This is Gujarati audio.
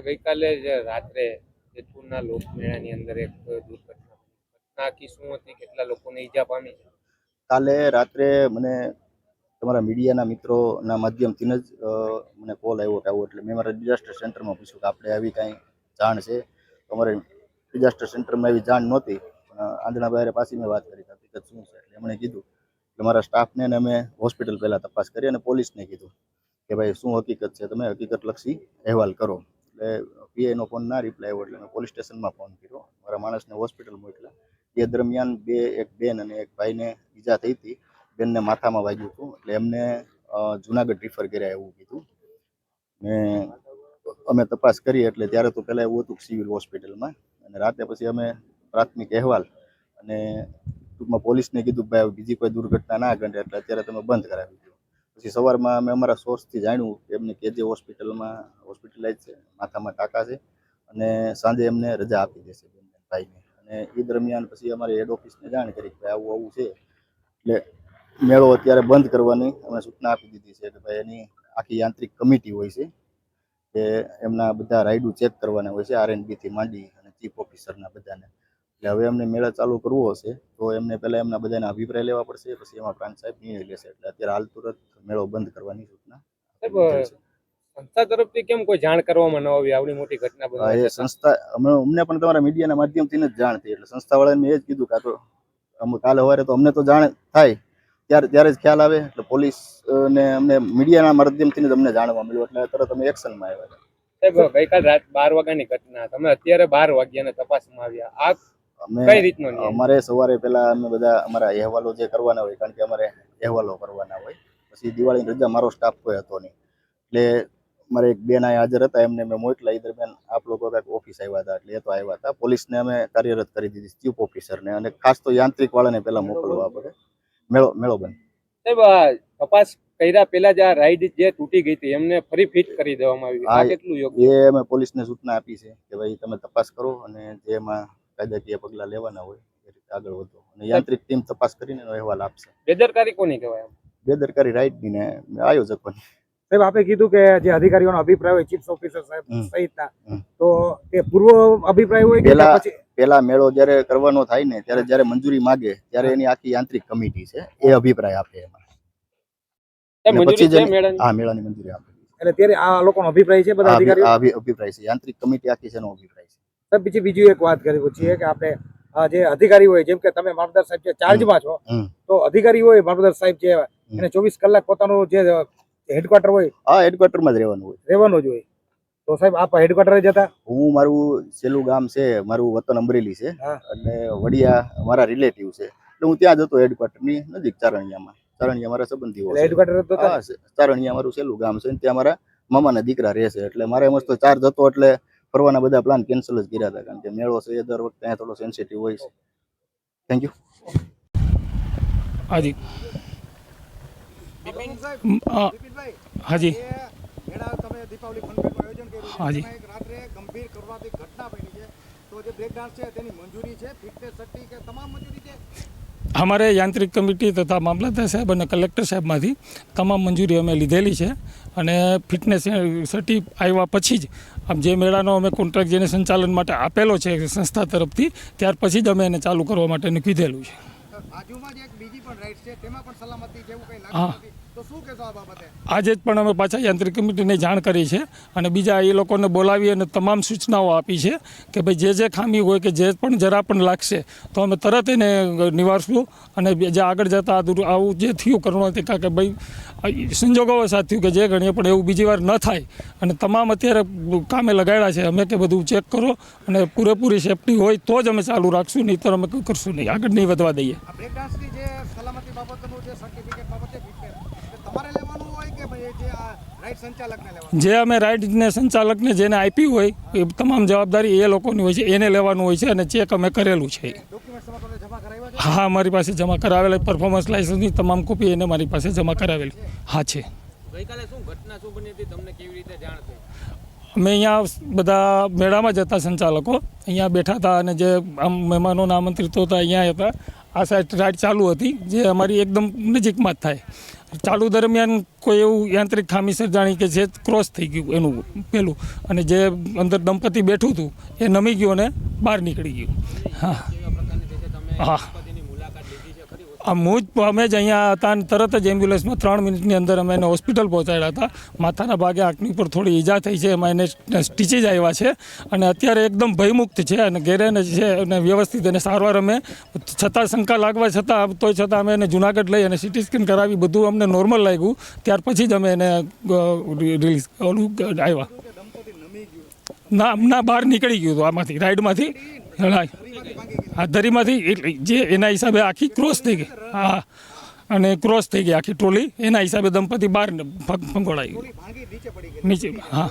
ગઈકાલે જ રાત્રે જેતપુરના લોકમેળાની અંદર એક દુર્ઘટના આખી શું હતી, કેટલા લોકોને ઈજા પામી? કાલે રાત્રે મને તમારા મીડિયાના મિત્રોના માધ્યમથી જ મને કોલ આવ્યો કે આવો, એટલે મેં મારા ડિઝાસ્ટર સેન્ટરમાં પૂછ્યું કે આપણે આવી કાંઈ જાણ છે. તો અમારે ડિઝાસ્ટર સેન્ટરમાં એવી જાણ નહોતી. આંધણા બહાર પાછી મેં વાત કરી હકીકત શું છે, એટલે એમણે કીધું કે મારા સ્ટાફને અને અમે હોસ્પિટલ પહેલાં તપાસ કરી અને પોલીસને કીધું કે ભાઈ શું હકીકત છે, તમે હકીકતલક્ષી અહેવાલ કરો. એટલે પીઆઈનો ફોન ના રિપ્લાય આવ્યો, એટલે મેં પોલીસ સ્ટેશનમાં ફોન કર્યો, મારા માણસને હોસ્પિટલ મોકલ્યા. એ દરમિયાન એક બેન અને એક ભાઈને ઈજા થઈ હતી. બેનને માથામાં વાગ્યું હતું, એટલે એમને જુનાગઢ રિફર કર્યા એવું કીધું. ને અમે તપાસ કરી, એટલે ત્યારે તો પહેલાં એવું હતું સિવિલ હોસ્પિટલમાં, અને રાતે પછી અમે પ્રાથમિક અહેવાલ અને ટૂંકમાં પોલીસને કીધું કે ભાઈ બીજી કોઈ દુર્ઘટના ના ઘટે, એટલે અત્યારે તમે બંધ કરાવી દો. પછી સવારમાં અમે અમારા સોર્સથી જાણ્યું કે એમને કેજે હોસ્પિટલમાં હોસ્પિટલાઇઝ છે, માથામાં ટાંકા છે, અને સાંજે એમને રજા આપી દેશે બેનને ભાઈને. અને એ દરમિયાન પછી અમારે હેડ ઓફિસને જાણ કરી કે ભાઈ આવું આવું છે, એટલે મેળો અત્યારે બંધ કરવાની અમે સૂચના આપી દીધી છે કે ભાઈ એની આખી યાંત્રિક કમિટી હોય છે કે એમના બધા રાઇડું ચેક કરવાના હોય છે, R&Bથી માંડી અને ચીફ ઓફિસરના બધાને. એટલે હવે એમને મેળા ચાલુ કરવો હશે તો એમને પહેલાં એમના બધાના અભિપ્રાય લેવા પડશે, પછી એમાં પ્રાંત સાહેબ નિર્ણય લેશે. એટલે અત્યારે હાલ તુરંત મેળો બંધ કરવાની સૂચના. સંસ્થા તરફથી કેમ કોઈ જાણ કરવામાં ન આવી આવડી મોટી ઘટના બની? એ સંસ્થા અમને પણ તમારા મીડિયાના માધ્યમથી જ જાણ થઈ, એટલે સંસ્થાવાળાને મેં એ જ કીધું કે આ તો કાલે સવારે તો અમને તો જાણ થાય ત્યારે જ ખ્યાલ આવે, એટલે પોલીસ ને અમને મીડિયાના માધ્યમથી જ અમને જાણવા મળ્યું, એટલે તરત અમે એક્શનમાં આવ્યા. સાહેબ, ગઈકાલ રાત 12 વાગ્યાની ઘટના, તમે અત્યારે 12 વાગ્યાના તપાસમાં આવ્યા, આ કઈ રીતનો? અમારે સવારે પહેલા અમે બધા અમારા અહેવાલો જે કરવાના હોય, કારણ કે અમારે અહેવાલો કરવાના હોય, પછી દિવાળીની રજા મારો સ્ટાફ કોઈ હતો નહીં, એટલે મારે એક બેન અહીંયા હાજર હતા, એમને મેં મોકલા. એ દરમિયાન આપ લોકો કાંઈક ઓફિસ આવ્યા હતા, એટલે એ તો આવ્યા હતા. પોલીસને અમે કાર્યરત કરી દીધી, ચીફ ઓફિસરને, અને ખાસ તો યાંત્રિક વાળાને પહેલા મોકલવા પડે. મેળો બંધ. સાહેબ, તપાસ કર્યા પહેલા જ આ રાઈડ જે તૂટી ગઈ હતી એમને ફરી ફિટ કરી દેવામાં આવી, આ કેટલું યોગ્ય? એ અમે પોલીસને સૂચના આપી છે કે ભાઈ તમે તપાસ કરો અને જેમાં કાયદાકીય પગલાં લેવાના હોય એ રીતે આગળ વધો, અને યાંત્રિક ટીમ તપાસ કરીને એનો અહેવાલ આપશે. બેદરકારી કોની કહેવાય? બેદરકારી રાઈડની ને આયોજકોની. સાહેબ, આપે કીધું કે જે અધિકારીઓનો અભિપ્રાય હોય ચીફ ઓફિસર સાહેબ સહિતના, તો તે પૂર્વ અભિપ્રાય હોય કે પેલા મેળો જ્યારે કરવાનો થાય ને ત્યારે જ્યારે મંજૂરી માગે ત્યારે એની આખી યાંત્રિક કમિટી છે એ અભિપ્રાય આપે એમાં. હા, મેળાની મંજૂરી આપે, એટલે ત્યારે આ લોકોનો અભિપ્રાય છે, બધા અધિકારીઓ અભિપ્રાય છે, યાંત્રિક કમિટી આખી છે એનો અભિપ્રાય છે. સાહેબ, બીજી એક વાત કરી છીએ કે આપણે જે અધિકારી હોય, જેમ કે તમે મામલતદાર સાહેબ જે ચાર્જમાં છો, તો અધિકારી હોય મામલતદાર સાહેબ છે એને 24 કલાક પોતાનું જે હેડક્વાર્ટર હોય, હા, હેડક્વાર્ટરમાં જ રહેવાનું જ હોય. તો સાહેબ આપ હેડક્વાર્ટરે જતા? હું મારું છેલ્લું ગામ છે, મારું વતન અમરેલી છે, એટલે વડિયા મારા રિલેટિવ છે, એટલે હું ત્યાં જતો હેડક્વાર્ટરની નજીક ચારણિયામાં મારા સંબંધીઓ છે. ચારણિયા મારું છેલ્લું ગામ છે, ત્યાં મારા મામાના દીકરા રહે છે, એટલે મારે મસ્ત ચાર્જ હતો, એટલે ફરવાના બધા પ્લાન કેન્સલ જ કર્યા હતા, કારણ કે મેળો છે એ દર વખતે અહીંયા થોડો સેન્સિટિવ હોય છે. Thank you. હાજી હાજી હાજી અમારે યાંત્રિક કમિટી તથા મામલતદાર સાહેબ અને કલેક્ટર સાહેબમાંથી તમામ મંજૂરી અમે લીધેલી છે, અને ફિટનેસ સર્ટી આવ્યા પછી જ આમ જે મેળાનો અમે કોન્ટ્રાક્ટ જેને સંચાલન માટે આપેલો છે સંસ્થા તરફથી, ત્યાર પછી જ અમે એને ચાલુ કરવા માટેનું કીધેલું છે. હા, આજે જ પણ અમે પાછા યાંત્રિક કમિટીને જાણ કરી છે, અને બીજા એ લોકોને બોલાવી અને તમામ સૂચનાઓ આપી છે કે ભાઈ જે ખામી હોય કે જે પણ જરા પણ લાગશે તો અમે તરત એને નિવારશું, અને જે આગળ જતાં આવું જે થયું કરવાનું કારણ કે ભાઈ સંજોગો સાથ થયું કે જે ગણીએ પણ એવું બીજી વાર ન થાય, અને તમામ અત્યારે કામે લગાડ્યા છે અમે કે બધું ચેક કરો અને પૂરેપૂરી સેફટી હોય તો જ અમે ચાલુ રાખશું, નહીં તો અમે કરશું નહીં, આગળ નહીં વધવા દઈએ. જે અમે રાઇડને સંચાલકને જેને આપી હોય એ તમામ જવાબદારી એ લોકોની હોય છે, એને લેવાનું હોય છે, અને ચેક અમે કરેલું છે. હા, મારી પાસે જમા કરાવેલા પરફોર્મન્સ લાયસન્સની તમામ કોપી એને મારી પાસે જમા કરાવેલી. હા છે. ગઈકાલે શું ઘટના શું બની હતી, તમને કેવી રીતે જાણ થઈ? અમે અહીંયા બધા મેળામાં જ હતા, સંચાલકો અહીંયા બેઠા હતા, અને જે આમ મહેમાનોના આમંત્રિતો હતા અહીંયા હતા, આ સાઈડ રાઈડ ચાલુ હતી, જે અમારી એકદમ નજીકમાં જ થાય. ચાલુ દરમિયાન કોઈ એવું યાંત્રિક ખામી સર્જાણી કે જે ક્રોસ થઈ ગયું એનું પેલું, અને જે અંદર દંપતી બેઠું હતું એ નમી ગયું અને બહાર નીકળી ગયું. હા હા અમે જ અહીંયા હતા અને તરત જ એમ્બ્યુલન્સમાં 3 મિનિટની અંદર અમે એને હોસ્પિટલ પહોંચાડ્યા હતા. માથાના ભાગે આંખની પર થોડી ઈજા થઈ છે, એમાં એને સ્ટીચીસ આવ્યા છે અને અત્યારે એકદમ ભયમુક્ત છે અને ઘેરે છે અને વ્યવસ્થિત એને સારવાર અમે છતાં શંકા લાગવા છતાં તોય છતાં અમે એને જુનાગઢ લઈ અને સિટી સ્કેન કરાવી, બધું અમને નોર્મલ લાગ્યું. ત્યાર પછી જ અમે એને રિલીઝ આવ્યા. ના બહાર નીકળી ગયું હતું આમાંથી, રાઈડમાંથી. હા ધરીમાંથી જે એના હિસાબે આખી ક્રોસ થઈ ગઈ. હા અને ક્રોસ થઈ ગઈ આખી ટ્રોલી, એના હિસાબે દંપતી બહાર ફંગોળાઈ ગયું નીચે. હા